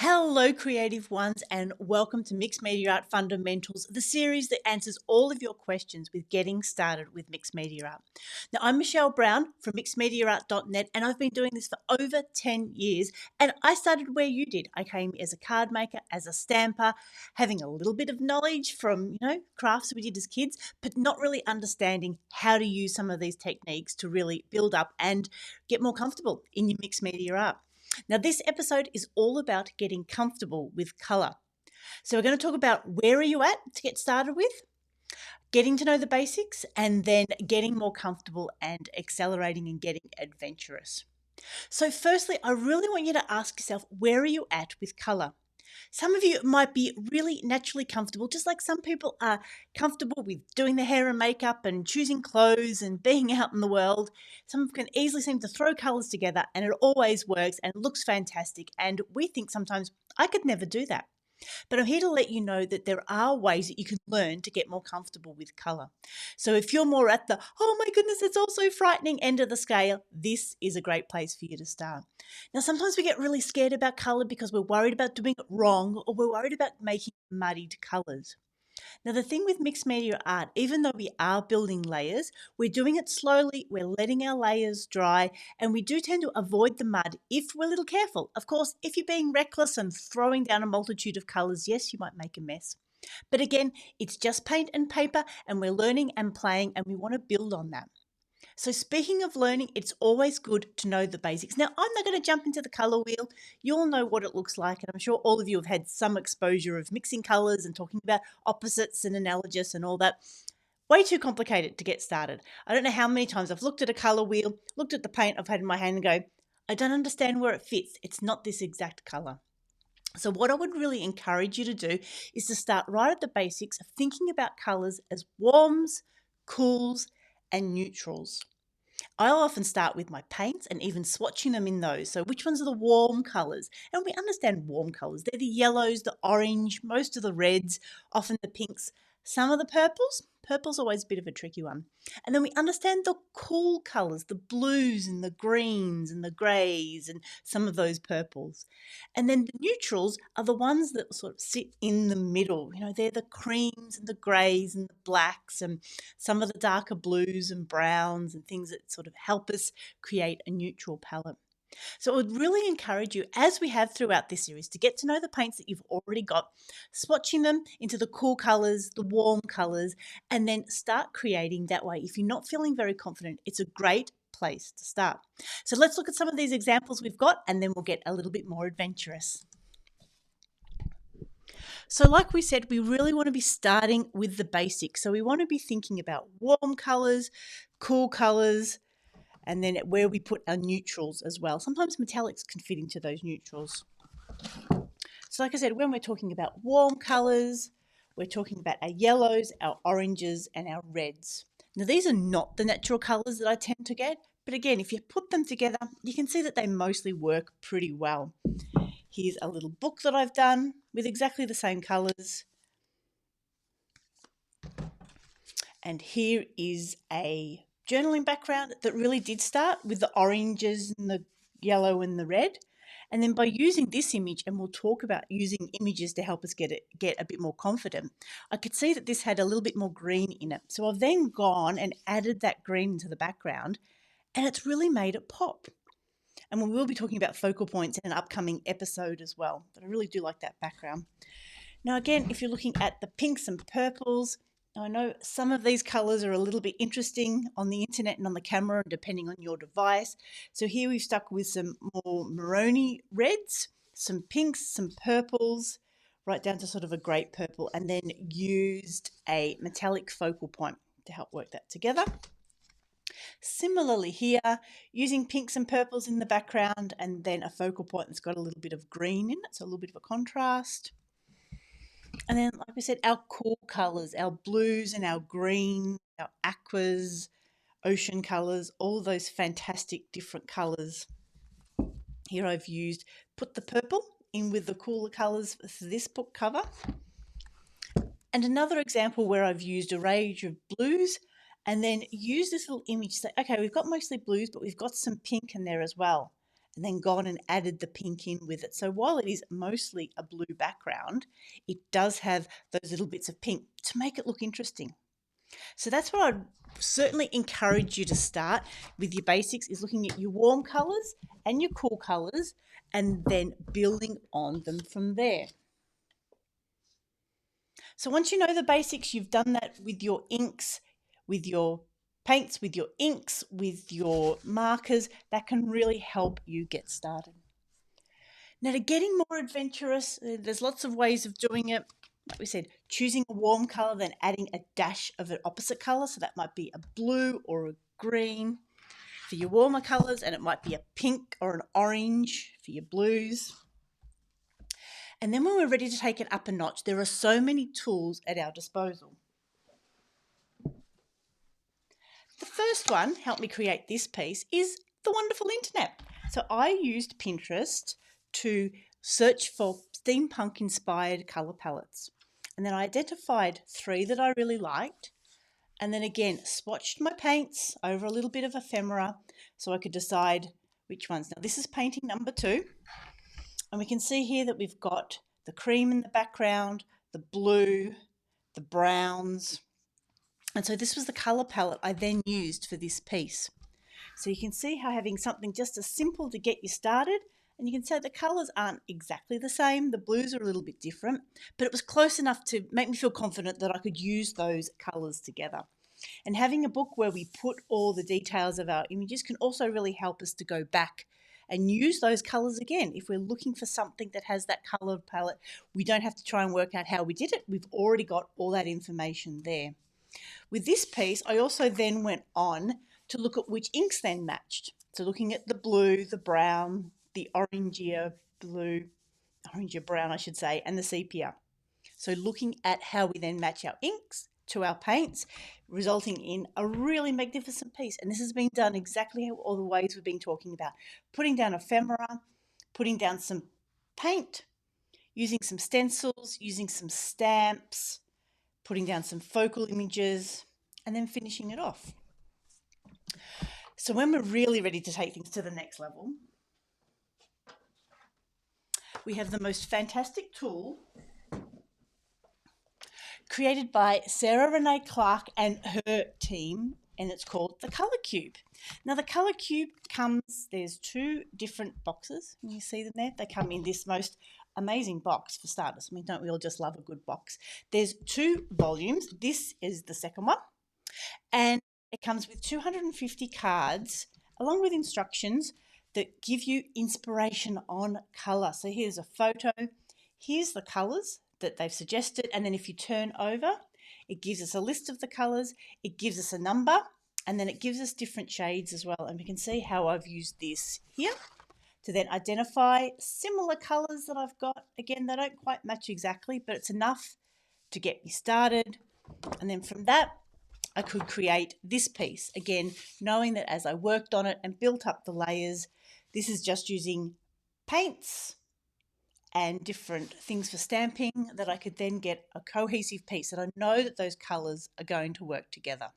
Hello, creative ones, and welcome to Mixed Media Art Fundamentals, the series that answers all of your questions with getting started with mixed media art. Now, I'm Michelle Brown from mixedmediaart.net, and I've been doing this for over 10 years. And I started where you did. I came as a card maker, as a stamper, having a little bit of knowledge from, crafts we did as kids, but not really understanding how to use some of these techniques to really build up and get more comfortable in your mixed media art. Now, this episode is all about getting comfortable with colour. So we're going to talk about where are you at to get started with, getting to know the basics, and then getting more comfortable and accelerating and getting adventurous. So firstly, I really want you to ask yourself, where are you at with colour? Some of you might be really naturally comfortable, just like some people are comfortable with doing their hair and makeup and choosing clothes and being out in the world. Some can easily seem to throw colours together and it always works and looks fantastic. And we think sometimes, I could never do that. But I'm here to let you know that there are ways that you can learn to get more comfortable with colour. So if you're more at the, oh my goodness, it's all so frightening end of the scale, this is a great place for you to start. Now, sometimes we get really scared about colour because we're worried about doing it wrong or we're worried about making muddied colours. Now, the thing with mixed media art, even though we are building layers, we're doing it slowly, we're letting our layers dry, and we do tend to avoid the mud if we're a little careful. Of course, if you're being reckless and throwing down a multitude of colours, yes, you might make a mess. But again, it's just paint and paper, and we're learning and playing, and we want to build on that. So speaking of learning, it's always good to know the basics. Now, I'm not going to jump into the colour wheel. You all know what it looks like, and I'm sure all of you have had some exposure of mixing colours and talking about opposites and analogous and all that. Way too complicated to get started. I don't know how many times I've looked at a colour wheel, looked at the paint I've had in my hand and go, I don't understand where it fits. It's not this exact colour. So what I would really encourage you to do is to start right at the basics of thinking about colours as warms, cools, and neutrals. I'll often start with my paints and even swatching them in those. So which ones are the warm colours? And we understand warm colours. They're the yellows, the orange, most of the reds, often the pinks, some of the purples. Purple's always a bit of a tricky one. And then we understand the cool colours, the blues and the greens and the greys and some of those purples. And then the neutrals are the ones that sort of sit in the middle. They're the creams and the greys and the blacks and some of the darker blues and browns and things that sort of help us create a neutral palette. So I would really encourage you, as we have throughout this series, to get to know the paints that you've already got, swatching them into the cool colours, the warm colours, and then start creating that way. If you're not feeling very confident, it's a great place to start. So let's look at some of these examples we've got, and then we'll get a little bit more adventurous. So like we said, we really want to be starting with the basics. So we want to be thinking about warm colours, cool colours, and then where we put our neutrals as well. Sometimes metallics can fit into those neutrals. So like I said, when we're talking about warm colours, we're talking about our yellows, our oranges, and our reds. Now these are not the natural colours that I tend to get, but again, if you put them together, you can see that they mostly work pretty well. Here's a little book that I've done with exactly the same colours. And here is a journaling background that really did start with the oranges and the yellow and the red. And then by using this image, and we'll talk about using images to help us get a bit more confident, I could see that this had a little bit more green in it. So I've then gone and added that green into the background, and it's really made it pop. And we will be talking about focal points in an upcoming episode as well. But I really do like that background. Now again, if you're looking at the pinks and purples, I know some of these colours are a little bit interesting on the internet and on the camera, depending on your device. So here we've stuck with some more maroony reds, some pinks, some purples, right down to sort of a grape purple, and then used a metallic focal point to help work that together. Similarly here, using pinks and purples in the background and then a focal point that's got a little bit of green in it, so a little bit of a contrast. And then, like we said, our cool colours, our blues and our greens, our aquas, ocean colours, all those fantastic different colours. Here I've put the purple in with the cooler colours for this book cover. And another example where I've used a range of blues and then use this little image to say, okay, we've got mostly blues, but we've got some pink in there as well. and then gone and added the pink in with it. So while it is mostly a blue background, it does have those little bits of pink to make it look interesting. So that's what I'd certainly encourage you to start with. Your basics is looking at your warm colours and your cool colours and then building on them from there. So once you know the basics, you've done that with your inks, with your paints, with your inks, with your markers, that can really help you get started. Now, to getting more adventurous, there's lots of ways of doing it. Like we said, choosing a warm colour, then adding a dash of an opposite colour. So that might be a blue or a green for your warmer colours, and it might be a pink or an orange for your blues. And then when we're ready to take it up a notch, there are so many tools at our disposal. The first one, help me create this piece, is the wonderful internet. So I used Pinterest to search for steampunk inspired colour palettes. And then I identified 3 that I really liked. And then again, swatched my paints over a little bit of ephemera so I could decide which ones. Now this is painting number 2. And we can see here that we've got the cream in the background, the blue, the browns. And so this was the colour palette I then used for this piece. So you can see how having something just as simple to get you started, and you can see the colours aren't exactly the same. The blues are a little bit different, but it was close enough to make me feel confident that I could use those colours together. And having a book where we put all the details of our images can also really help us to go back and use those colours again. If we're looking for something that has that colour palette, we don't have to try and work out how we did it. We've already got all that information there. With this piece, I also then went on to look at which inks then matched. So looking at the blue, the brown, the orangier blue, orangier brown I should say, and the sepia. So looking at how we then match our inks to our paints, resulting in a really magnificent piece. And this has been done exactly how all the ways we've been talking about. Putting down ephemera, putting down some paint, using some stencils, using some stamps, putting down some focal images, and then finishing it off. So when we're really ready to take things to the next level, we have the most fantastic tool created by Sarah Renee Clark and her team, and it's called the Colour Cube. Now the Colour Cube comes, there's 2 different boxes. Can you see them there? They come in this most amazing box for starters. I mean, don't we all just love a good box? There's 2 volumes. This is the second one, and it comes with 250 cards along with instructions that give you inspiration on colour. So here's a photo. Here's the colours that they've suggested, and then if you turn over, it gives us a list of the colours, it gives us a number, and then it gives us different shades as well. And we can see how I've used this here to then identify similar colours that I've got. Again, they don't quite match exactly, but it's enough to get me started. And then from that, I could create this piece. Again, knowing that as I worked on it and built up the layers, this is just using paints and different things for stamping that I could then get a cohesive piece that I know that those colours are going to work together.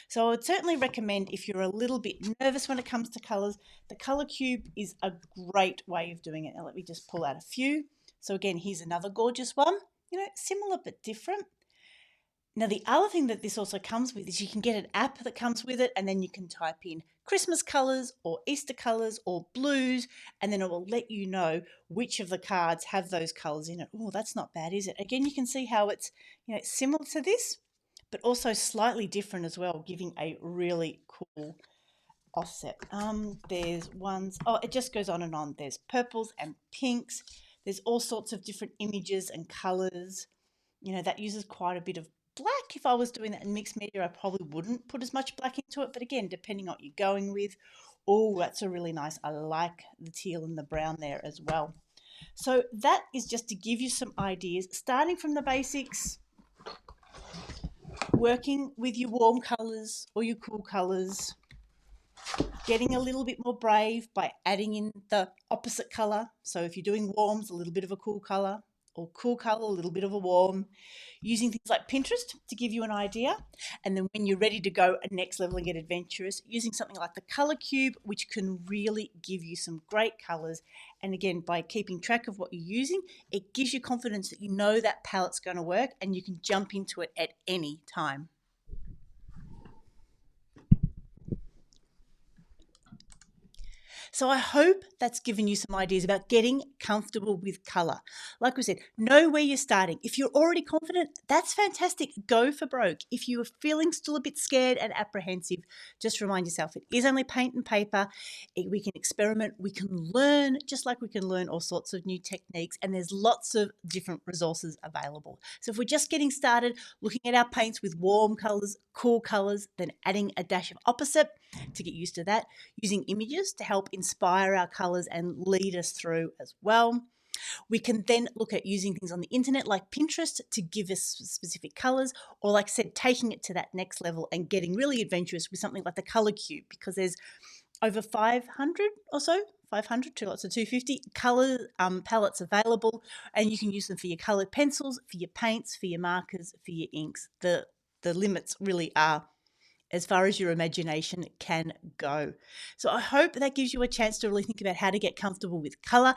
So I would certainly recommend, if you're a little bit nervous when it comes to colours, the Colour Cube is a great way of doing it. Now let me just pull out a few. So again, here's another gorgeous one, similar but different. Now, the other thing that this also comes with is you can get an app that comes with it, and then you can type in Christmas colours or Easter colours or blues, and then it will let you know which of the cards have those colours in it. Oh, that's not bad, is it? Again, you can see how it's similar to this, but also slightly different as well, giving a really cool offset. There's ones, it just goes on and on. There's purples and pinks. There's all sorts of different images and colours. That uses quite a bit of black. If I was doing that in mixed media, I probably wouldn't put as much black into it. But again, depending on what you're going with. Oh, that's a really nice. I like the teal and the brown there as well. So that is just to give you some ideas, starting from the basics, working with your warm colours or your cool colours, getting a little bit more brave by adding in the opposite colour. So if you're doing warms, a little bit of a cool colour, or cool color, a little bit of a warm, using things like Pinterest to give you an idea. And then when you're ready to go a next level and get adventurous, using something like the color cube, which can really give you some great colors. And again, by keeping track of what you're using, it gives you confidence that you know that palette's going to work and you can jump into it at any time. So I hope that's given you some ideas about getting comfortable with color. Like we said, know where you're starting. If you're already confident, that's fantastic. Go for broke. If you are feeling still a bit scared and apprehensive, just remind yourself it is only paint and paper. We can experiment, we can learn, just like we can learn all sorts of new techniques, and there's lots of different resources available. So if we're just getting started, looking at our paints with warm colors, cool colors, then adding a dash of opposite to get used to that, using images to help inspire our colors and lead us through as well. We can then look at using things on the internet like Pinterest to give us specific colors, or like I said, taking it to that next level and getting really adventurous with something like the color cube, because there's over 500 or so, 500 to lots of 250 color palettes available, and you can use them for your colored pencils, for your paints, for your markers, for your inks. The limits really are as far as your imagination can go. So I hope that gives you a chance to really think about how to get comfortable with color.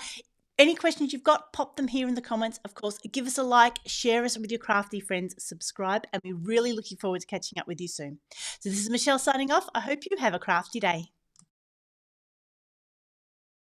Any questions you've got, pop them here in the comments. Of course, give us a like, share us with your crafty friends, subscribe, and we're really looking forward to catching up with you soon. So this is Michelle signing off. I hope you have a crafty day.